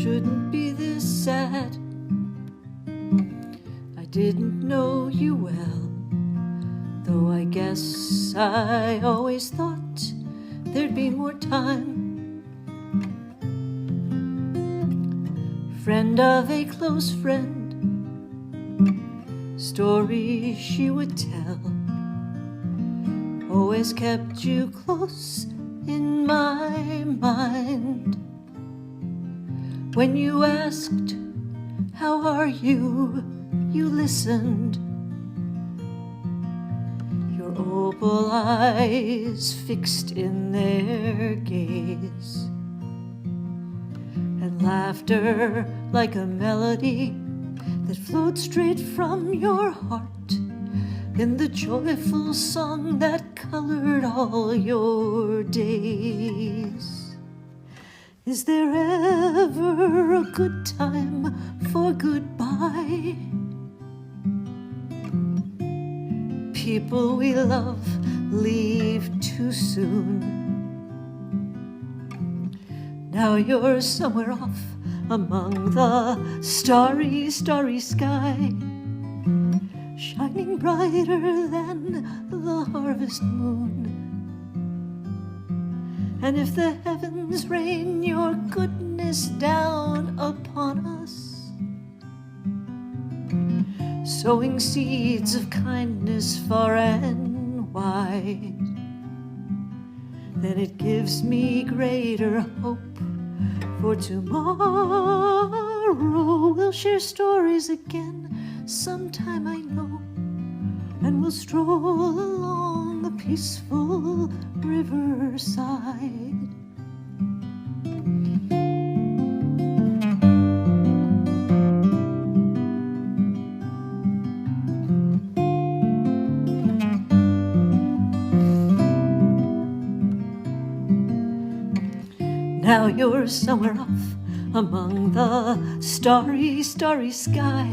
shouldn't be this sad. I didn't know you well, though I guess I always thought there'd be more time. Friend of a close friend, stories she would tell always kept you close in my mind. When you asked, "How are you?" you listened, your opal eyes fixed in their gaze, and laughter like a melody that flowed straight from your heart, in the joyful song that colored all your days. Is there ever a good time for goodbye? People we love leave too soon. Now you're somewhere off among the starry, starry sky, shining brighter than the harvest moon. And if the heavens rain your goodness down upon us, sowing seeds of kindness far and wide, then it gives me greater hope for tomorrow. We'll share stories again sometime, I know, and we'll stroll along the peaceful riverside. Now you're somewhere off among the starry, starry sky,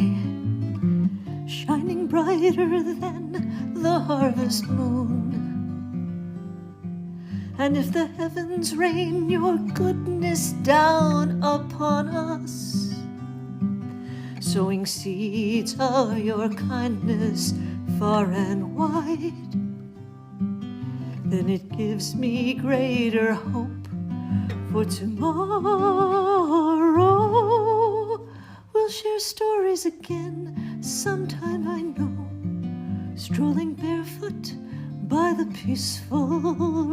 shining brighter than the harvest moon. And if the heavens rain your goodness down upon us, sowing seeds of your kindness far and wide, then it gives me greater hope for tomorrow. We'll share stories again sometime, I know, strolling barefoot by the peaceful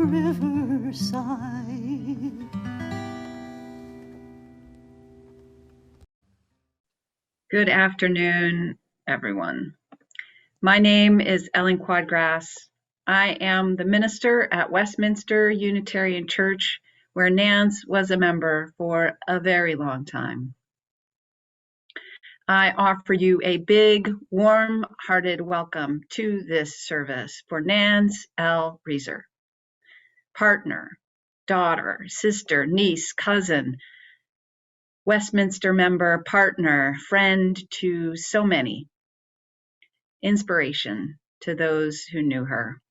riverside. Good afternoon, everyone. My name is Ellen Quadgrass. I am the minister at Westminster Unitarian Church, where Nans was a member for a very long time. I offer you a big, warm-hearted welcome to this service for Nans L. Reeser, partner, daughter, sister, niece, cousin, Westminster member, partner, friend to so many, inspiration to those who knew her.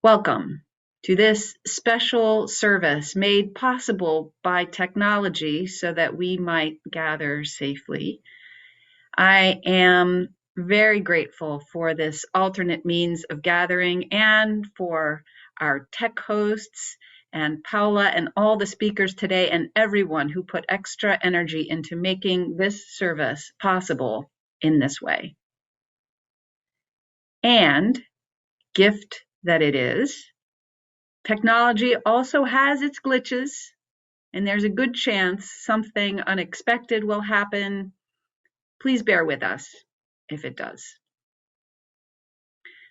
Welcome to this special service made possible by technology so that we might gather safely. I am very grateful for this alternate means of gathering and for our tech hosts and Paula and all the speakers today and everyone who put extra energy into making this service possible in this way. And gift that it is, technology also has its glitches, and there's a good chance something unexpected will happen. Please bear with us if it does.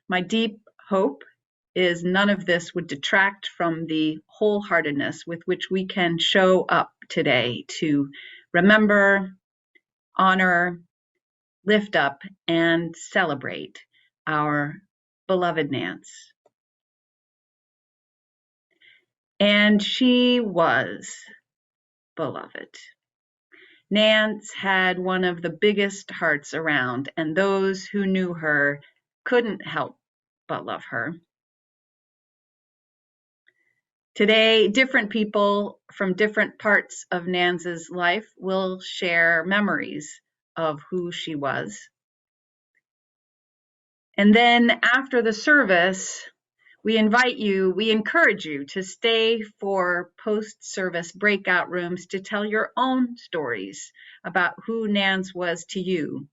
My deep hope is none of this would detract from the wholeheartedness with which we can show up today to remember, honor, lift up, and celebrate our beloved Nans. And she was beloved. Nans had one of the biggest hearts around, and those who knew her couldn't help but love her. Today, different people from different parts of Nans's life will share memories of who she was. And then after the service, we encourage you to stay for post-service breakout rooms to tell your own stories about who Nans was to you,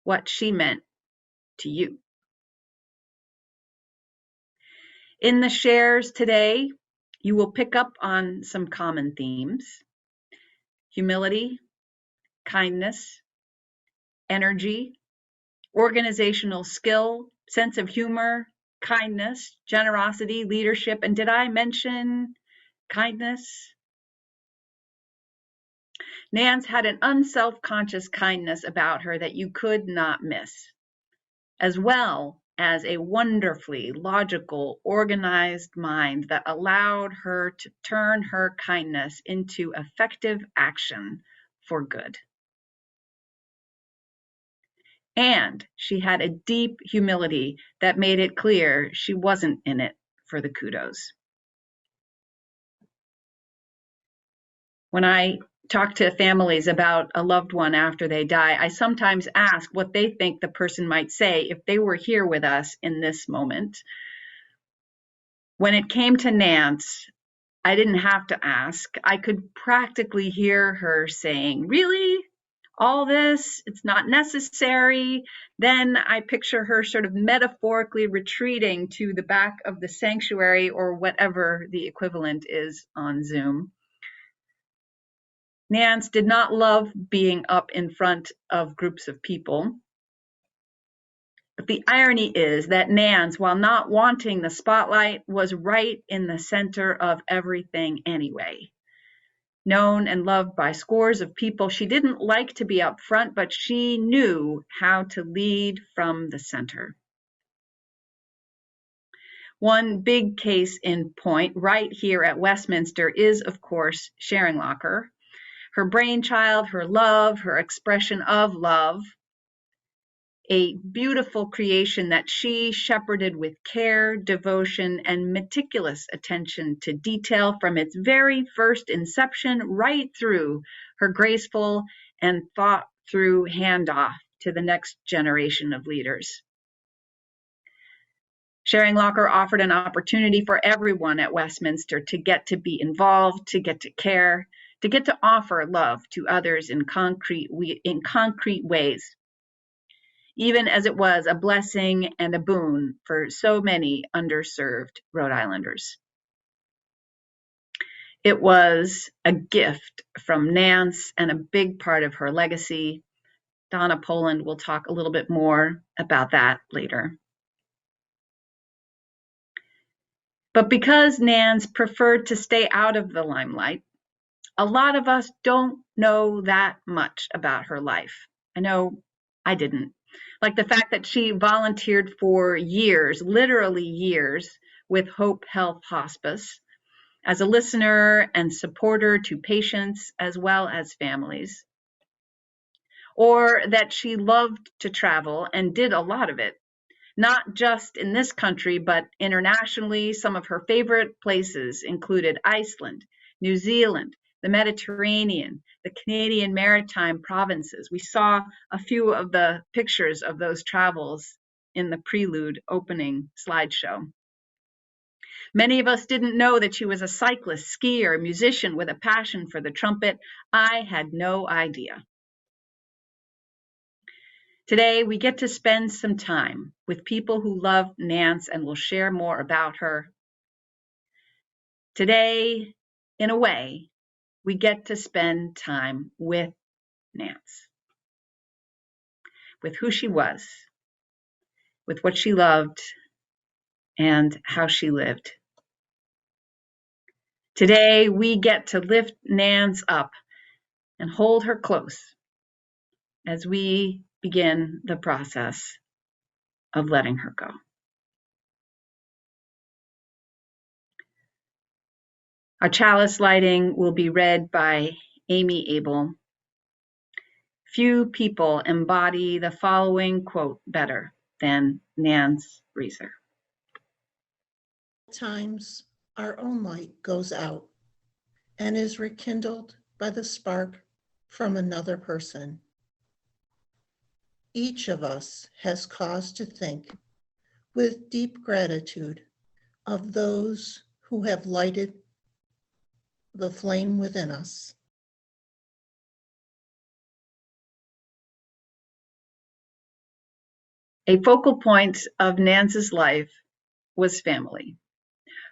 what she meant to you. In the shares today, you will pick up on some common themes: humility, kindness, energy, organizational skill, sense of humor, kindness, generosity, leadership. And did I mention kindness? Nans had an unself-conscious kindness about her that you could not miss, as well as a wonderfully logical, organized mind that allowed her to turn her kindness into effective action for good. And she had a deep humility that made it clear she wasn't in it for the kudos. When I talk to families about a loved one after they die, I sometimes ask what they think the person might say if they were here with us in this moment. When it came to Nance, I didn't have to ask. I could practically hear her saying, "Really? All this? It's not necessary." Then I picture her sort of metaphorically retreating to the back of the sanctuary or whatever the equivalent is on Zoom. Nance did not love being up in front of groups of people. But the irony is that Nance, while not wanting the spotlight, was right in the center of everything anyway. Known and loved by scores of people, she didn't like to be up front, but she knew how to lead from the center. One big case in point right here at Westminster is, of course, Sharing Locker. Her brainchild, her love, her expression of love, a beautiful creation that she shepherded with care, devotion, and meticulous attention to detail from its very first inception right through her graceful and thought-through handoff to the next generation of leaders. Sharing Locker offered an opportunity for everyone at Westminster to get to be involved, to get to care, to get to offer love to others in concrete ways, even as it was a blessing and a boon for so many underserved Rhode Islanders. It was a gift from Nance and a big part of her legacy. Donna Poland will talk a little bit more about that later. But because Nance preferred to stay out of the limelight, a lot of us don't know that much about her life. I know I didn't. Like the fact that she volunteered for years, literally years, with Hope Health Hospice as a listener and supporter to patients as well as families. Or that she loved to travel and did a lot of it, not just in this country, but internationally. Some of her favorite places included Iceland, New Zealand, the Mediterranean, the Canadian Maritime provinces. We saw a few of the pictures of those travels in the prelude opening slideshow. Many of us didn't know that she was a cyclist, skier, musician with a passion for the trumpet. I had no idea. Today, we get to spend some time with people who love Nance and will share more about her. Today, in a way, we get to spend time with Nance, with who she was, with what she loved, and how she lived. Today, we get to lift Nance up and hold her close as we begin the process of letting her go. Our chalice lighting will be read by Amy Abel. Few people embody the following quote better than Nance Reeser. Times our own light goes out and is rekindled by the spark from another person. Each of us has cause to think with deep gratitude of those who have lighted the flame within us. A focal point of Nance's life was family.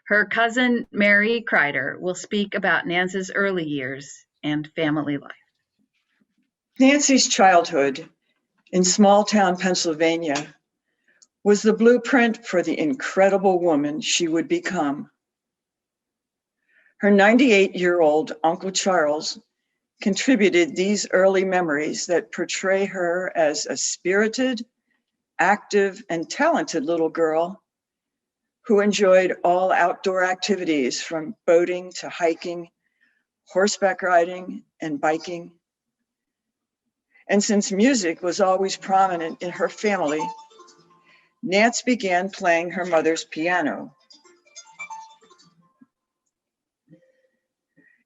Her cousin Mary Kreider will speak about Nance's early years and family life. Nancy's childhood in small town Pennsylvania was the blueprint for the incredible woman she would become. Her 98-year-old Uncle Charles contributed these early memories that portray her as a spirited, active, and talented little girl who enjoyed all outdoor activities from boating to hiking, horseback riding, and biking. And since music was always prominent in her family, Nance began playing her mother's piano.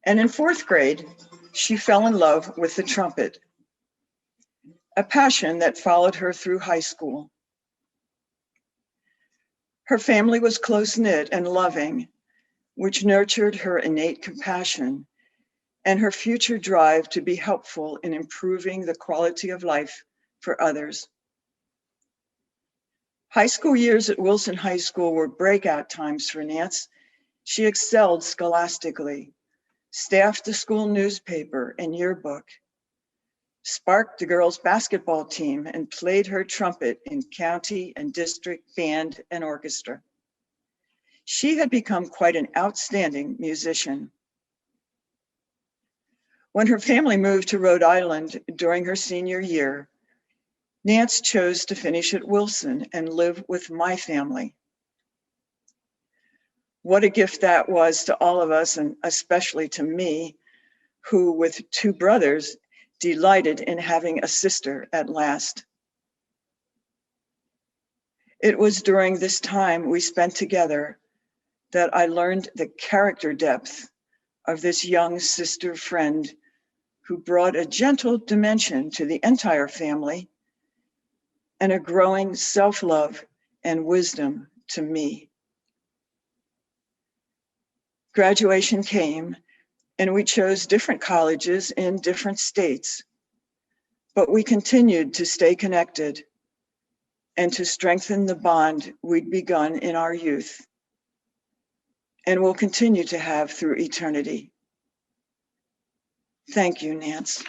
And in fourth grade, she fell in love with the trumpet, a passion that followed her through high school. Her family was close-knit and loving, which nurtured her innate compassion and her future drive to be helpful in improving the quality of life for others. High school years at Wilson High School were breakout times for Nance. She excelled scholastically, staffed the school newspaper and yearbook, sparked the girls' basketball team, and played her trumpet in county and district band and orchestra. She had become quite an outstanding musician. When her family moved to Rhode Island during her senior year, Nance chose to finish at Wilson and live with my family. What a gift that was to all of us, and especially to me, who with two brothers delighted in having a sister at last. It was during this time we spent together that I learned the character depth of this young sister friend who brought a gentle dimension to the entire family and a growing self-love and wisdom to me. Graduation came and we chose different colleges in different states, but we continued to stay connected and to strengthen the bond we'd begun in our youth and will continue to have through eternity. Thank you, Nance.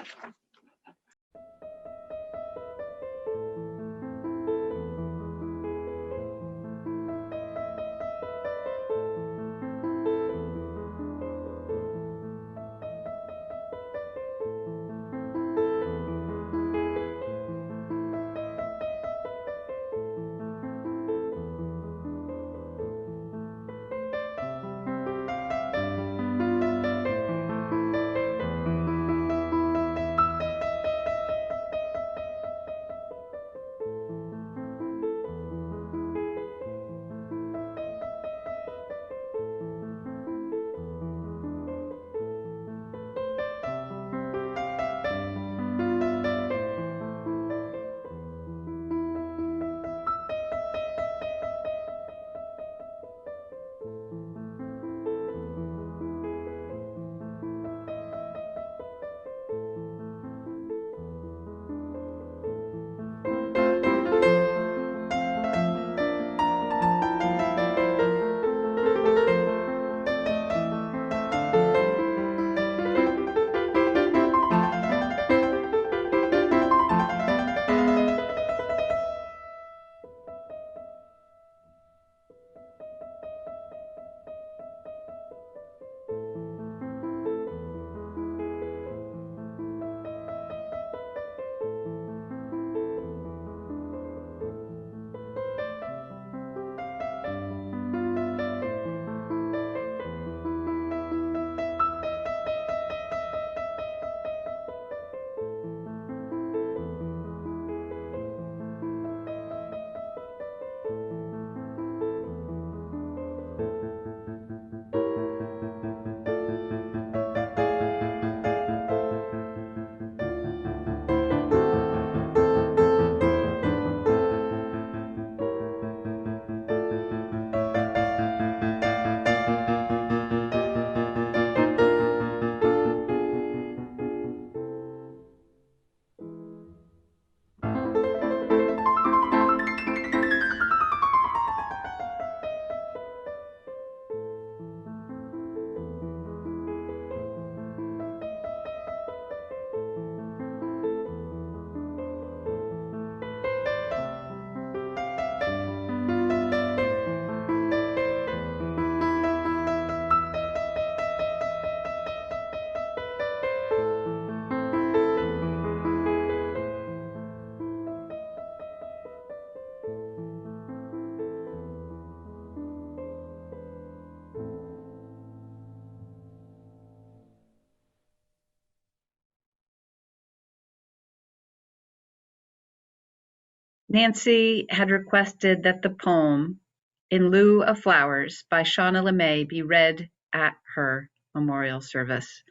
Nancy had requested that the poem In Lieu of Flowers by Shauna LeMay be read at her memorial service.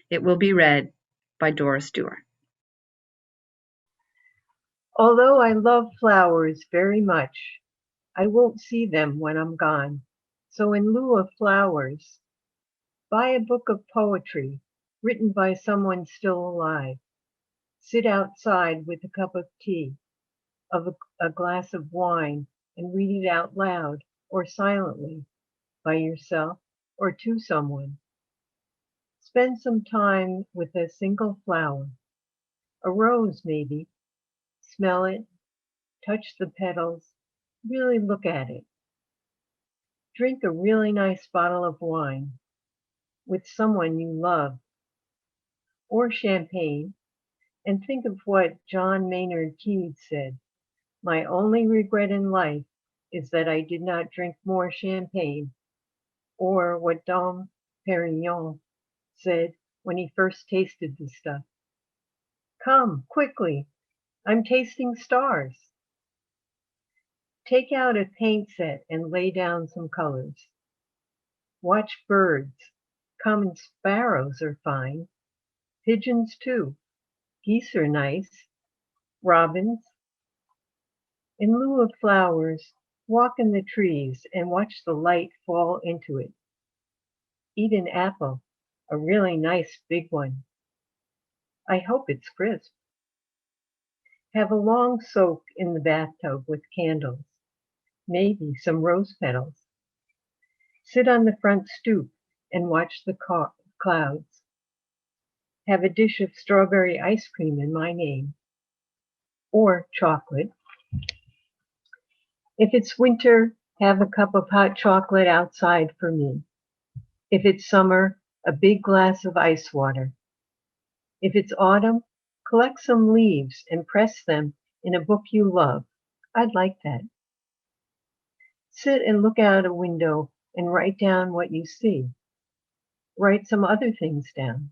It will be read by Dora Stewart. Although I love flowers very much, I won't see them when I'm gone. So in lieu of flowers, buy a book of poetry written by someone still alive. Sit outside with a cup of tea, of a glass of wine, and read it out loud or silently, by yourself or to someone. Spend some time with a single flower, a rose maybe. Smell it, touch the petals, really look at it. Drink a really nice bottle of wine with someone you love, or champagne, and think of what John Maynard Keynes said. My only regret in life is that I did not drink more champagne, or what Dom Perignon said when he first tasted the stuff. Come, quickly, I'm tasting stars. Take out a paint set and lay down some colors. Watch birds. Common sparrows are fine. Pigeons too. Geese are nice. Robins. In lieu of flowers, walk in the trees and watch the light fall into it. Eat an apple, a really nice big one. I hope it's crisp. Have a long soak in the bathtub with candles, maybe some rose petals. Sit on the front stoop and watch the clouds. Have a dish of strawberry ice cream in my name, or chocolate. If it's winter, have a cup of hot chocolate outside for me. If it's summer, a big glass of ice water. If it's autumn, collect some leaves and press them in a book you love. I'd like that. Sit and look out a window and write down what you see. Write some other things down.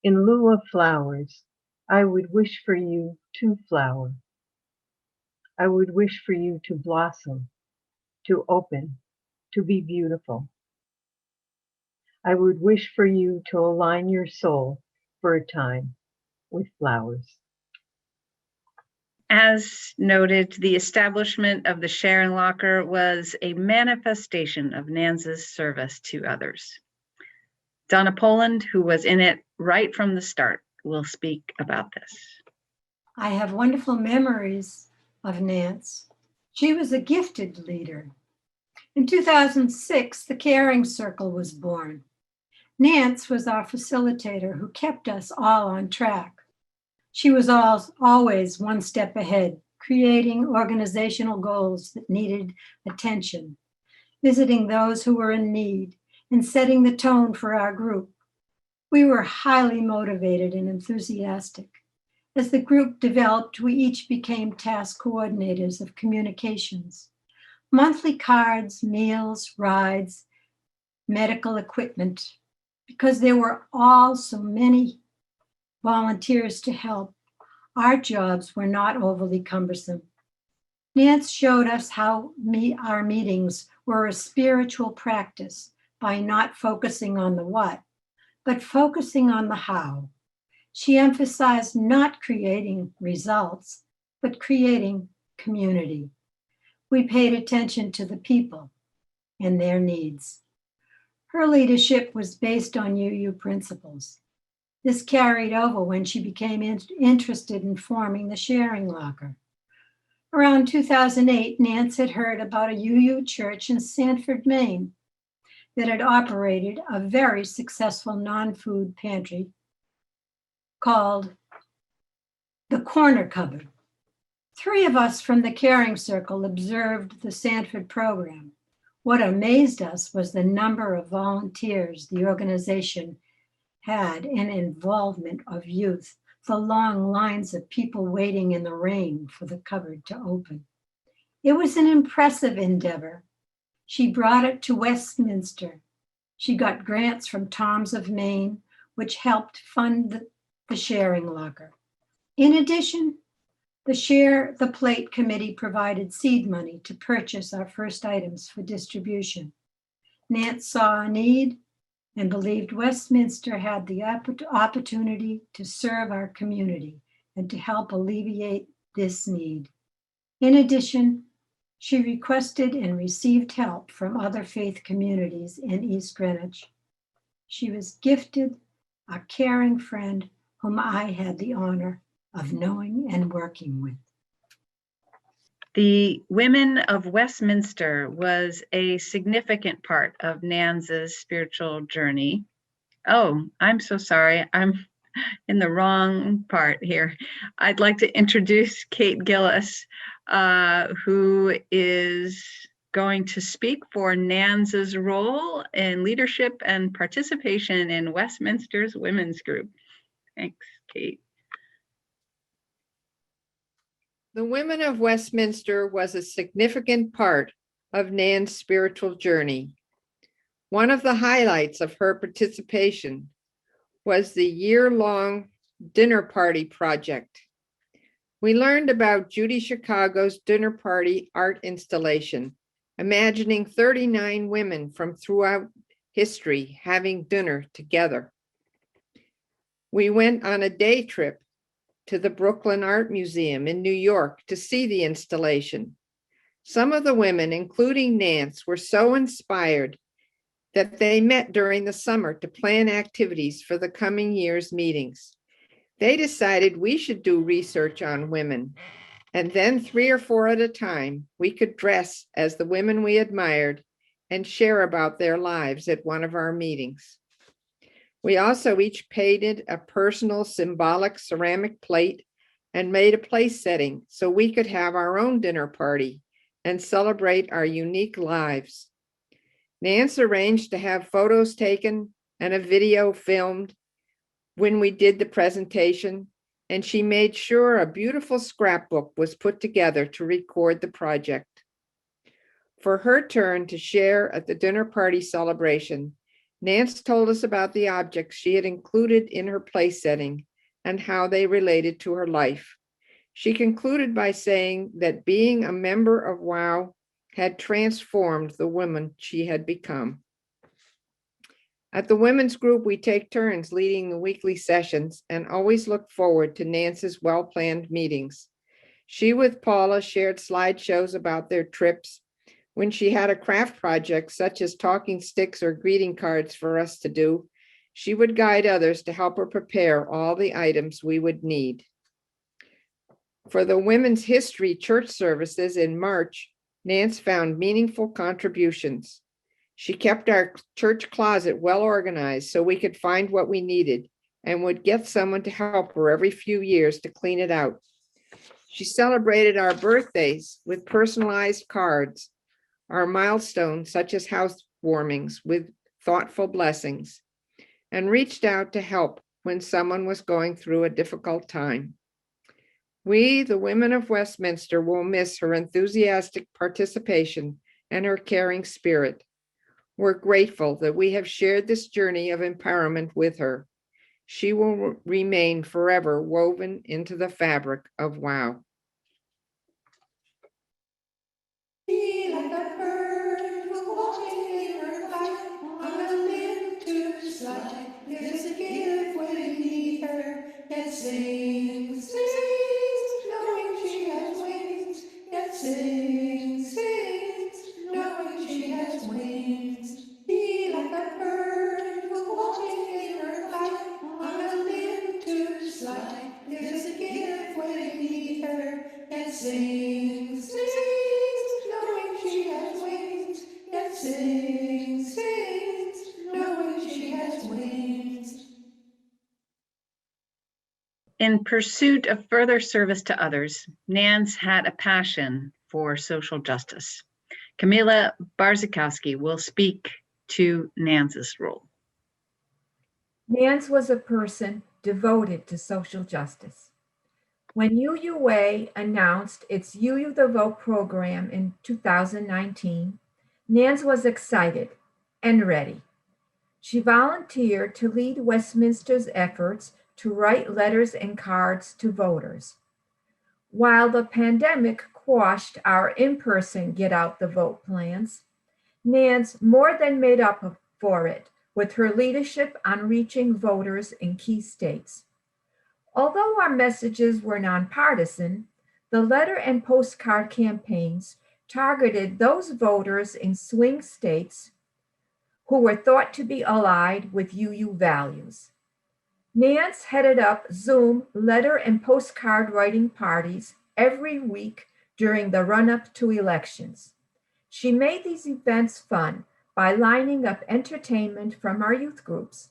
In lieu of flowers, I would wish for you to flower. I would wish for you to blossom, to open, to be beautiful. I would wish for you to align your soul for a time with flowers. As noted, the establishment of the sharing locker was a manifestation of Nans's service to others. Donna Poland, who was in it right from the start, will speak about this. I have wonderful memories of Nance. She was a gifted leader. In 2006, the Caring Circle was born. Nance was our facilitator who kept us all on track. She was always one step ahead, creating organizational goals that needed attention, visiting those who were in need, and setting the tone for our group. We were highly motivated and enthusiastic. As the group developed, we each became task coordinators of communications. Monthly cards, meals, rides, medical equipment, because there were all so many volunteers to help, our jobs were not overly cumbersome. Nance showed us how our meetings were a spiritual practice by not focusing on the what, but focusing on the how. She emphasized not creating results, but creating community. We paid attention to the people and their needs. Her leadership was based on UU principles. This carried over when she became interested in forming the sharing locker. Around 2008, Nance had heard about a UU church in Sanford, Maine, that had operated a very successful non-food pantry called the Corner Cupboard. 3 of us from the Caring Circle observed the Sanford program. What amazed us was the number of volunteers the organization had and involvement of youth, the long lines of people waiting in the rain for the cupboard to open. It was an impressive endeavor. She brought it to Westminster. She got grants from Tom's of Maine, which helped fund the sharing locker. In addition, The Share the Plate Committee provided seed money to purchase our first items for distribution. Nance saw a need and believed Westminster had the opportunity to serve our community and to help alleviate this need. In addition, she requested and received help from other faith communities in East Greenwich. She was gifted a caring friend whom I had the honor of knowing and working with. The Women of Westminster was a significant part of Nans's spiritual journey. Oh, I'm so sorry. I'm in the wrong part here. I'd like to introduce Kate Gillis, who is going to speak for Nans's role in leadership and participation in Westminster's women's group. Thanks, Kate. The Women of Westminster was a significant part of Nan's spiritual journey. One of the highlights of her participation was the year-long dinner party project. We learned about Judy Chicago's dinner party art installation, imagining 39 women from throughout history having dinner together. We went on a day trip to the Brooklyn Art Museum in New York to see the installation. Some of the women, including Nance, were so inspired that they met during the summer to plan activities for the coming year's meetings. They decided we should do research on women, and then 3 or 4 at a time, we could dress as the women we admired and share about their lives at one of our meetings. We also each painted a personal symbolic ceramic plate and made a place setting so we could have our own dinner party and celebrate our unique lives. Nance arranged to have photos taken and a video filmed when we did the presentation, and she made sure a beautiful scrapbook was put together to record the project. For her turn to share at the dinner party celebration, Nance told us about the objects she had included in her place setting and how they related to her life. She concluded by saying that being a member of WOW had transformed the woman she had become. At the women's group, we take turns leading the weekly sessions and always look forward to Nance's well-planned meetings. She with Paula shared slideshows about their trips. When she had a craft project, such as talking sticks or greeting cards for us to do, she would guide others to help her prepare all the items we would need. For the Women's History church services in March, Nance found meaningful contributions. She kept our church closet well organized so we could find what we needed and would get someone to help her every few years to clean it out. She celebrated our birthdays with personalized cards, our milestones such as housewarmings with thoughtful blessings, and reached out to help when someone was going through a difficult time. We, the Women of Westminster, will miss her enthusiastic participation and her caring spirit. We're grateful that we have shared this journey of empowerment with her. She will remain forever woven into the fabric of WOW. Be like a bird walking in her flight, on a limb to slide. There's a gift beneath her that sings, sings, knowing she has wings. That sings, sings, knowing she has wings. Be like a bird walking in her flight, on a limb to slide. There's a gift beneath her that sings, sings, knowing she has wings. That sings, sings, knowing she has wings. In pursuit of further service to others, Nance had a passion for social justice. Camila Barzykowski will speak to Nance's role. Nance was a person devoted to social justice. When UUA announced its UU the Vote program in 2019, Nance was excited and ready. She volunteered to lead Westminster's efforts to write letters and cards to voters. While the pandemic quashed our in-person get out the vote plans, Nans more than made up for it with her leadership on reaching voters in key states. Although our messages were nonpartisan, the letter and postcard campaigns targeted those voters in swing states who were thought to be allied with UU values. Nance headed up Zoom letter and postcard writing parties every week during the run-up to elections. She made these events fun by lining up entertainment from our youth groups.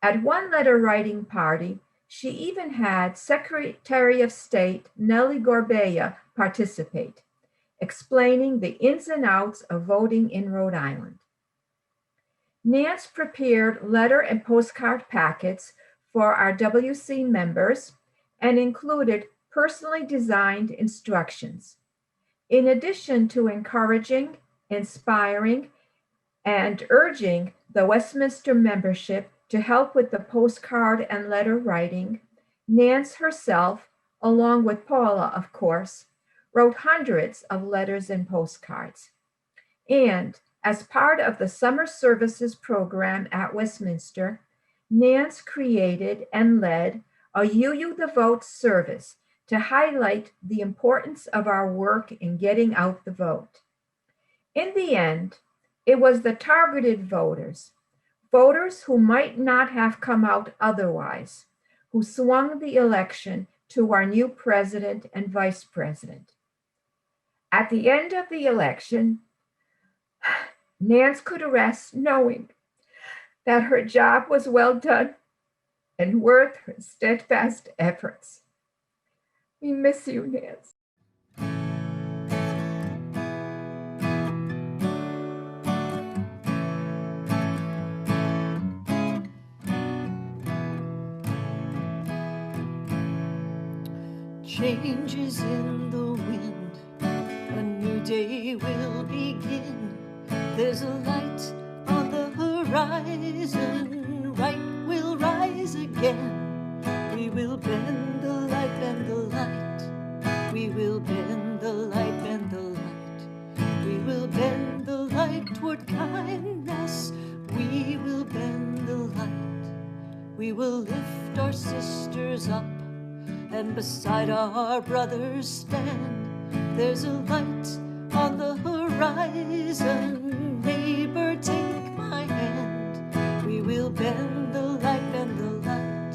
At one letter writing party, she even had Secretary of State Nellie Gorbea participate, explaining the ins and outs of voting in Rhode Island. Nance prepared letter and postcard packets for our WC members and included personally designed instructions. In addition to encouraging, inspiring, and urging the Westminster membership to help with the postcard and letter writing, Nance herself, along with Paula, of course, wrote hundreds of letters and postcards. And as part of the summer services program at Westminster, Nance created and led a UU the Vote service to highlight the importance of our work in getting out the vote. In the end, it was the targeted voters who might not have come out otherwise, who swung the election to our new president and vice president. At the end of the election, Nance could rest knowing that her job was well done and worth her steadfast efforts. We miss you, Nance. Changes in the wind, a new day will begin. There's a light on the horizon, right will rise again. We will bend the light, bend the light. We will bend the light, bend the light. We will bend the light toward kindness. We will bend the light. We will lift our sisters up, and beside our brothers stand. There's a light on the horizon. Neighbor, take my hand. We will bend the light, bend the light.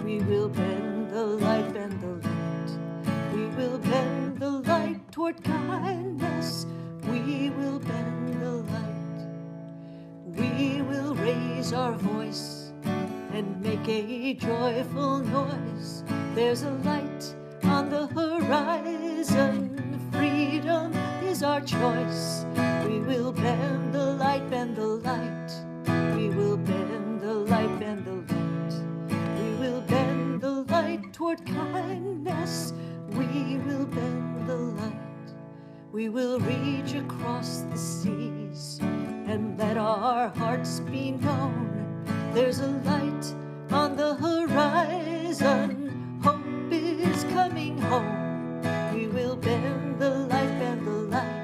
We will bend the light, bend the light. We will bend the light toward kindness. We will bend the light. We will raise our voice and make a joyful noise. There's a light on the horizon. Freedom is our choice. We will bend the light, bend the light. We will bend the light, bend the light. We will bend the light toward kindness. We will bend the light. We will reach across the seas and let our hearts be known. There's a light on the horizon. Hope is coming home. We will bend the light, bend the light.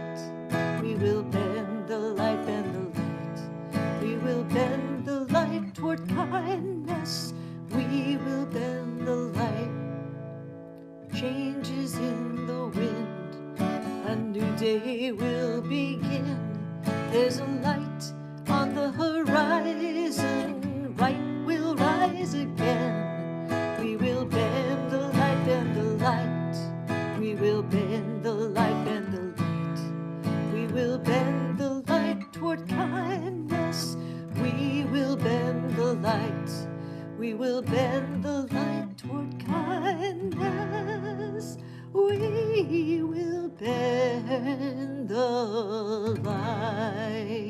We will bend the light, bend the light. We will bend the light toward kindness. We will bend the light. Changes in the wind, a new day will begin. There's a light on the horizon. Right will rise again. We will bend the light, bend the light. We will bend the light, bend the light. We will bend the light toward kindness. We will bend the light. We will bend the light toward kindness. We will bend the light.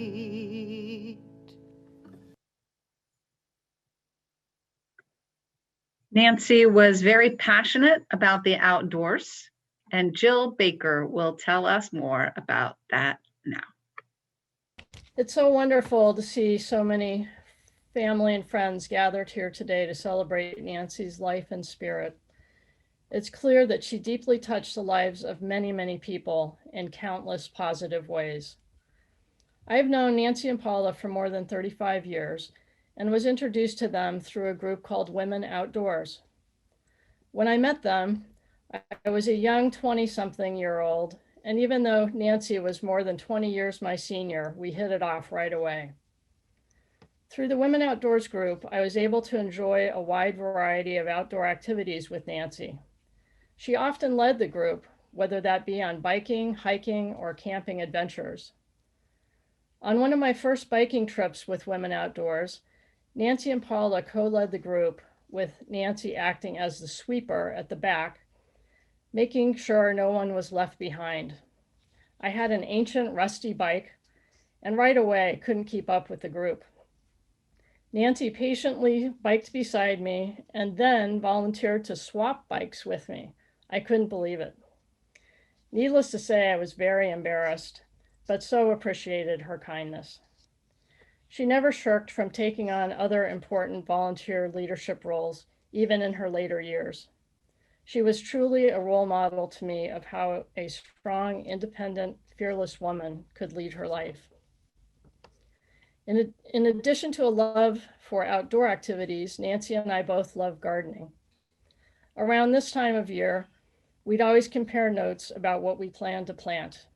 Nancy was very passionate about the outdoors, and Jill Baker will tell us more about that now. It's so wonderful to see so many family and friends gathered here today to celebrate Nancy's life and spirit. It's clear that she deeply touched the lives of many, many people in countless positive ways. I've known Nancy and Paula for more than 35 years and was introduced to them through a group called Women Outdoors. When I met them, I was a young 20-something-year-old, and even though Nancy was more than 20 years my senior, we hit it off right away. Through the Women Outdoors group, I was able to enjoy a wide variety of outdoor activities with Nancy. She often led the group, whether that be on biking, hiking, or camping adventures. On one of my first biking trips with Women Outdoors, Nancy and Paula co-led the group, with Nancy acting as the sweeper at the back, making sure no one was left behind. I had an ancient, rusty bike, and right away couldn't keep up with the group. Nancy patiently biked beside me and then volunteered to swap bikes with me. I couldn't believe it. Needless to say, I was very embarrassed, but so appreciated her kindness. She never shirked from taking on other important volunteer leadership roles, even in her later years. She was truly a role model to me of how a strong, independent, fearless woman could lead her life. In addition to a love for outdoor activities, Nancy and I both love gardening. Around this time of year, we'd always compare notes about what we planned to plant.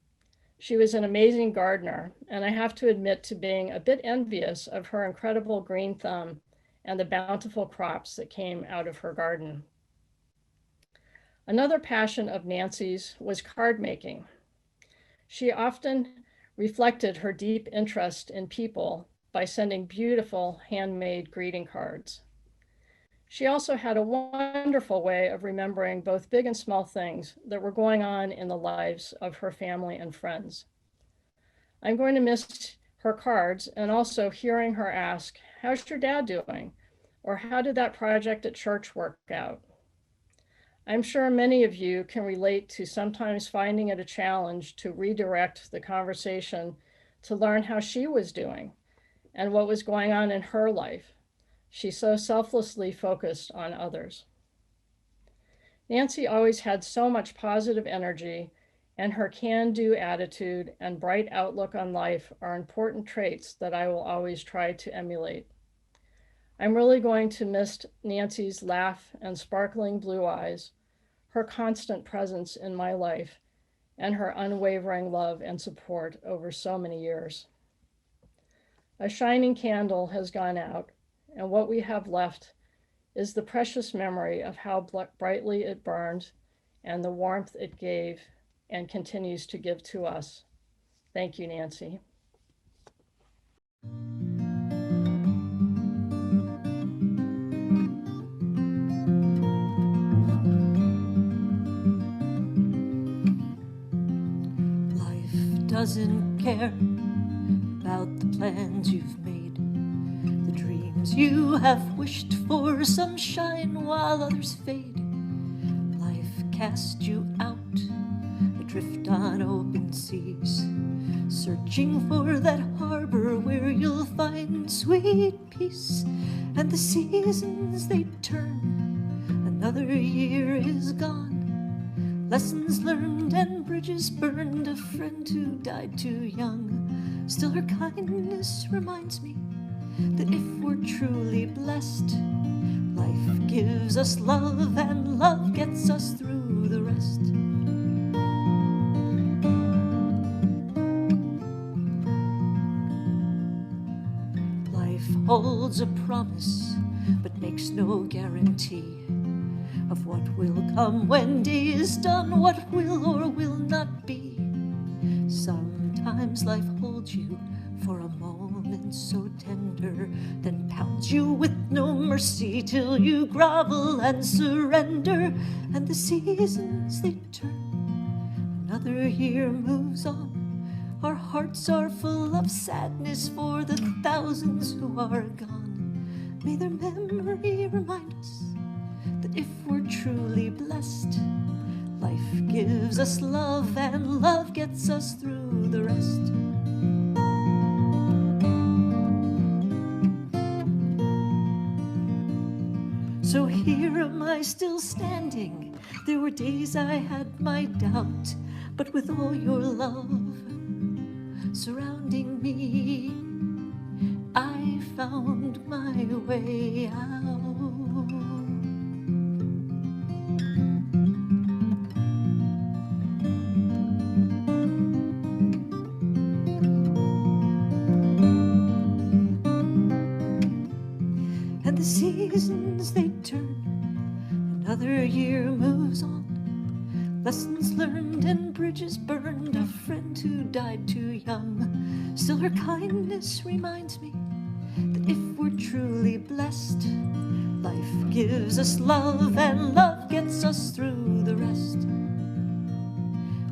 She was an amazing gardener, and I have to admit to being a bit envious of her incredible green thumb and the bountiful crops that came out of her garden. Another passion of Nancy's was card making. She often reflected her deep interest in people by sending beautiful handmade greeting cards. She also had a wonderful way of remembering both big and small things that were going on in the lives of her family and friends. I'm going to miss her cards and also hearing her ask, "How's your dad doing?" or "How did that project at church work out?" I'm sure many of you can relate to sometimes finding it a challenge to redirect the conversation to learn how she was doing and what was going on in her life. She so selflessly focused on others. Nancy always had so much positive energy, and her can-do attitude and bright outlook on life are important traits that I will always try to emulate. I'm really going to miss Nancy's laugh and sparkling blue eyes, her constant presence in my life, and her unwavering love and support over so many years. A shining candle has gone out, and what we have left is the precious memory of how brightly it burned and the warmth it gave and continues to give to us. Thank you, Nancy. Life doesn't care about the plans you've made, the dreams you have wished for. Some shine while others fade. Life cast you out, adrift on open seas, searching for that harbor where you'll find sweet peace. And the seasons they turn, another year is gone. Lessons learned and bridges burned, a friend who died too young. Still her kindness reminds me that if we're truly blessed, life gives us love and love gets us through the rest. Life holds a promise but makes no guarantee of what will come when day is done, what will or will not be. Sometimes life holds you for a moment so tender, then pounds you with no mercy till you grovel and surrender. And the seasons they turn, another year moves on. Our hearts are full of sadness for the thousands who are gone. May their memory remind us that if we're truly blessed, life gives us love and love gets us through the rest. So here am I still standing There were days I had my doubt, but with all your love surrounding me, I found my way out. And the seasons, they turn, another year moves on. Lessons learned and bridges burned, a friend who died too young. Still her kindness reminds me that if we're truly blessed, life gives us love and love gets us through the rest.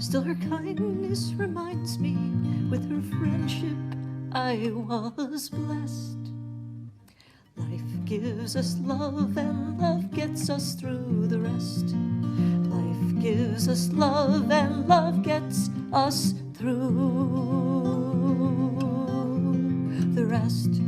Still her kindness reminds me, with her friendship I was blessed. Life gives us love and love gets us through the rest. Life gives us love and love gets us through the rest.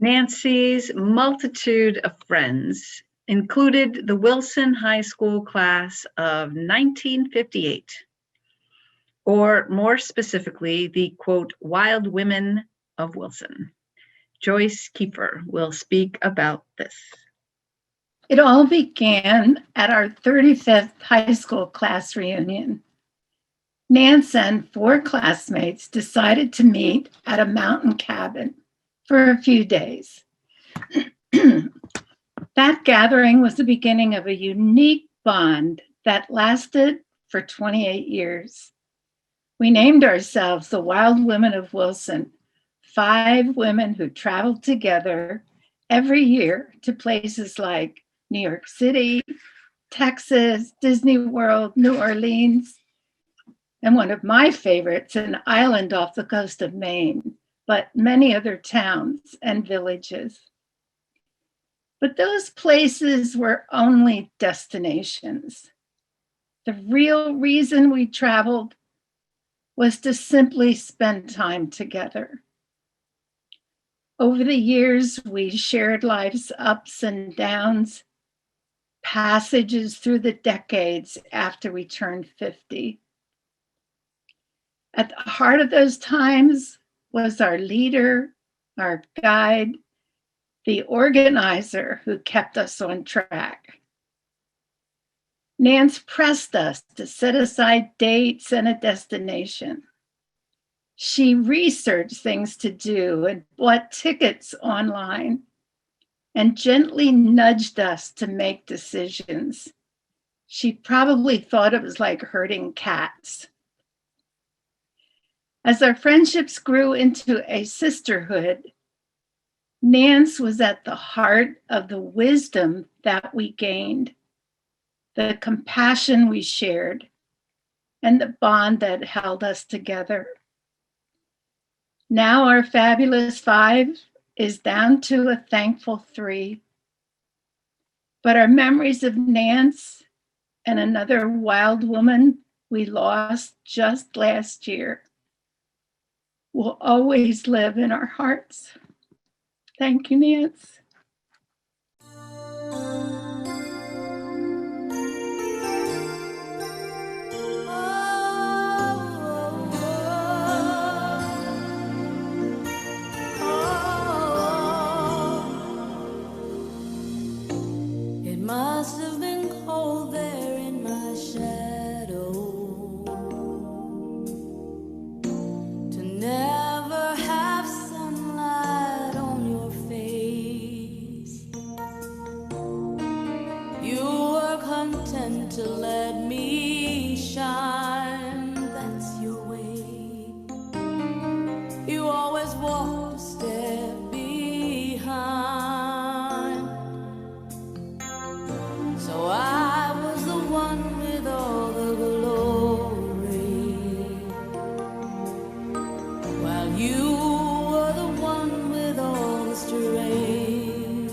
Nancy's multitude of friends included the Wilson High School class of 1958, or more specifically, the quote, Wild Women of Wilson. Joyce Kiefer will speak about this. It all began at our 35th high school class reunion. Nance and 4 classmates decided to meet at a mountain cabin for a few days. That gathering was the beginning of a unique bond that lasted for 28 years. We named ourselves the Wild Women of Wilson, 5 women who traveled together every year to places like New York City, Texas, Disney World, New Orleans, and one of my favorites, an island off the coast of Maine, but many other towns and villages. But those places were only destinations. The real reason we traveled was to simply spend time together. Over the years, we shared life's ups and downs, passages through the decades after we turned 50. At the heart of those times was our leader, our guide, the organizer who kept us on track. Nance pressed us to set aside dates and a destination. She researched things to do and bought tickets online and gently nudged us to make decisions. She probably thought it was like herding cats. As our friendships grew into a sisterhood, Nance was at the heart of the wisdom that we gained, the compassion we shared, and the bond that held us together. Now our fabulous 5 is down to a thankful 3. But our memories of Nance and another wild woman we lost just last year will always live in our hearts. Thank you, Nance. It must have been cold there in my shadow to never have sunlight on your face. You were content to let me shine, that's your way. You always walked a step behind. So I was the one with all the glory, while you were the one with all the strength.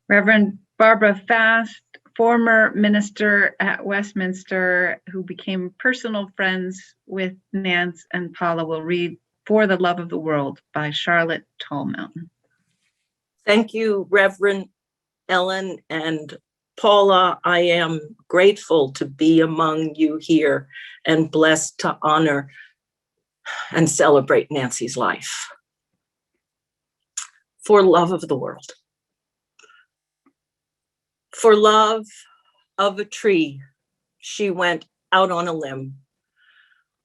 Reverend Barbara Fast, former minister at Westminster, who became personal friends with Nance and Paula, will read For the Love of the World by Charlotte Tallmountain. Thank you, Reverend Ellen and Paula. I am grateful to be among you here and blessed to honor and celebrate Nancy's life. For love of the world. For love of a tree, she went out on a limb.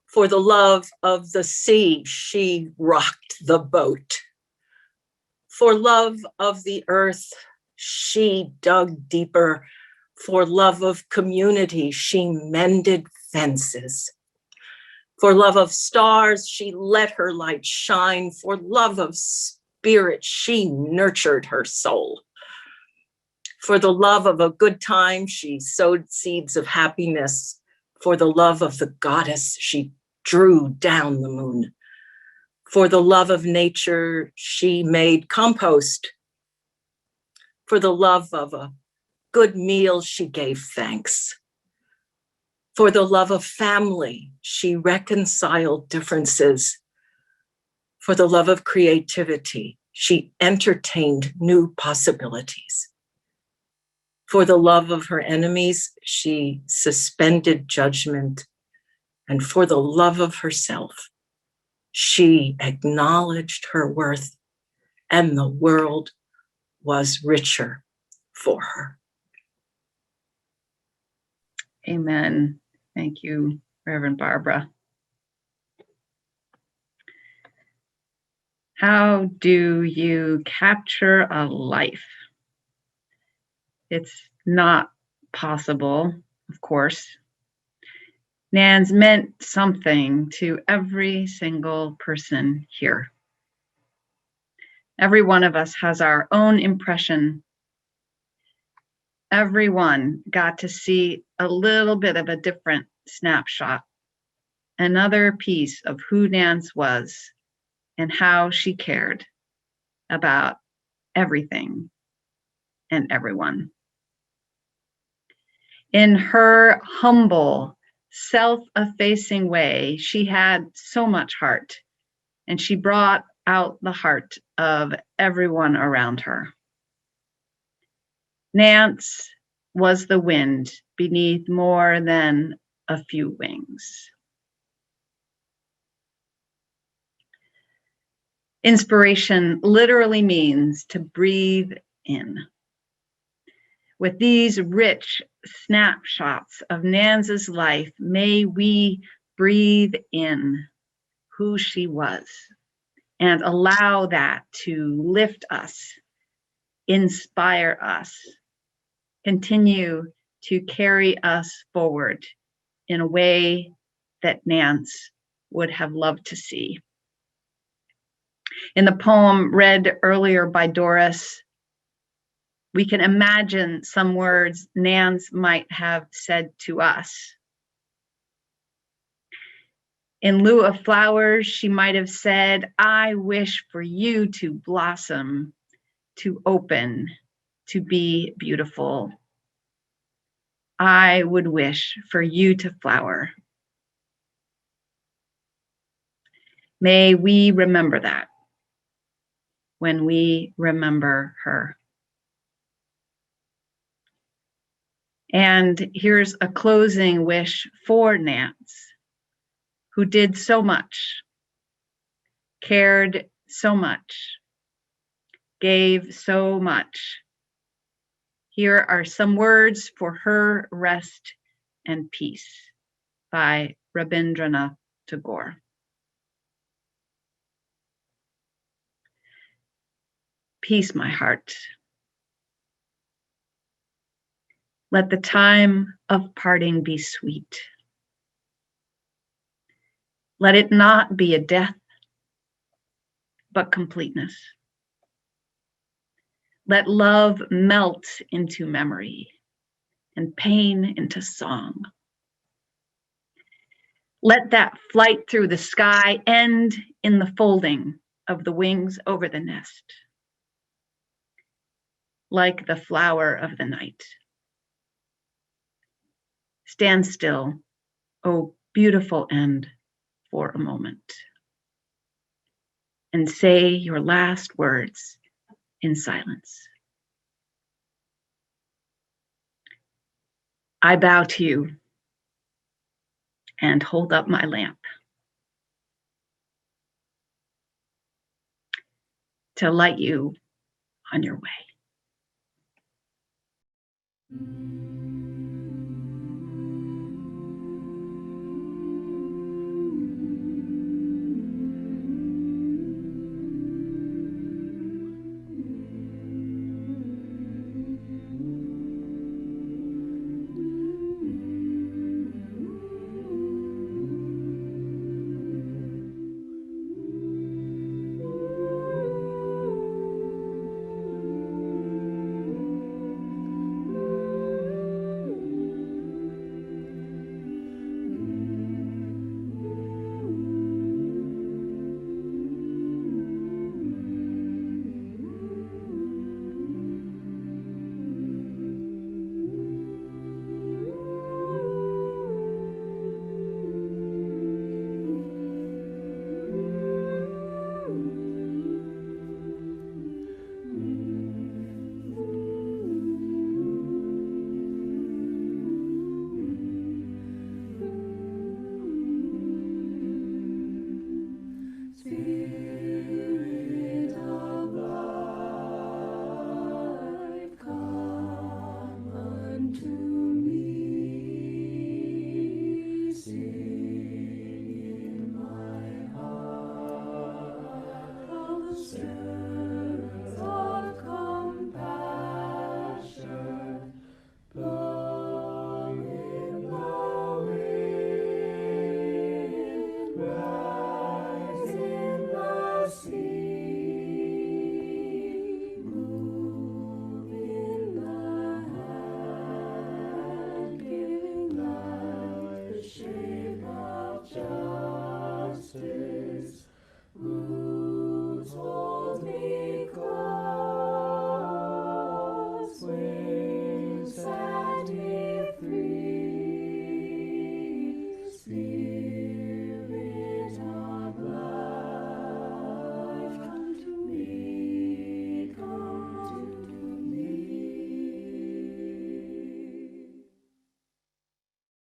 For the love of the sea, she rocked the boat. For love of the earth, she dug deeper. For love of community, she mended fences. For love of stars, she let her light shine. For love of spirit, she nurtured her soul. For the love of a good time, she sowed seeds of happiness. For the love of the goddess, she drew down the moon. For the love of nature, she made compost. For the love of a good meal, she gave thanks. For the love of family, she reconciled differences. For the love of creativity, she entertained new possibilities. For the love of her enemies, she suspended judgment. And for the love of herself, she acknowledged her worth, and the world was richer for her. Amen. Thank you, Reverend Barbara. How do you capture a life? It's not possible, of course. Nans meant something to every single person here. Every one of us has our own impression. Everyone got to see a little bit of a different snapshot, another piece of who Nance was and how she cared about everything and everyone. In her humble, self-effacing way, she had so much heart, and she brought out the heart of everyone around her. Nance was the wind beneath more than a few wings. Inspiration literally means to breathe in. With these rich snapshots of Nans's life, may we breathe in who she was and allow that to lift us, inspire us, continue to carry us forward in a way that Nance would have loved to see. In the poem read earlier by Doris, we can imagine some words Nance might have said to us. In lieu of flowers, she might have said, I wish for you to blossom, to open, to be beautiful. I would wish for you to flower. May we remember that when we remember her. And here's a closing wish for Nance, who did so much, cared so much, gave so much. Here are some words for her rest and peace by Rabindranath Tagore. Peace, my heart. Let the time of parting be sweet. Let it not be a death, but completeness. Let love melt into memory and pain into song. Let that flight through the sky end in the folding of the wings over the nest. like the flower of the night. Stand still, O beautiful end, for a moment, and say your last words in silence. I bow to you and hold up my lamp to light you on your way.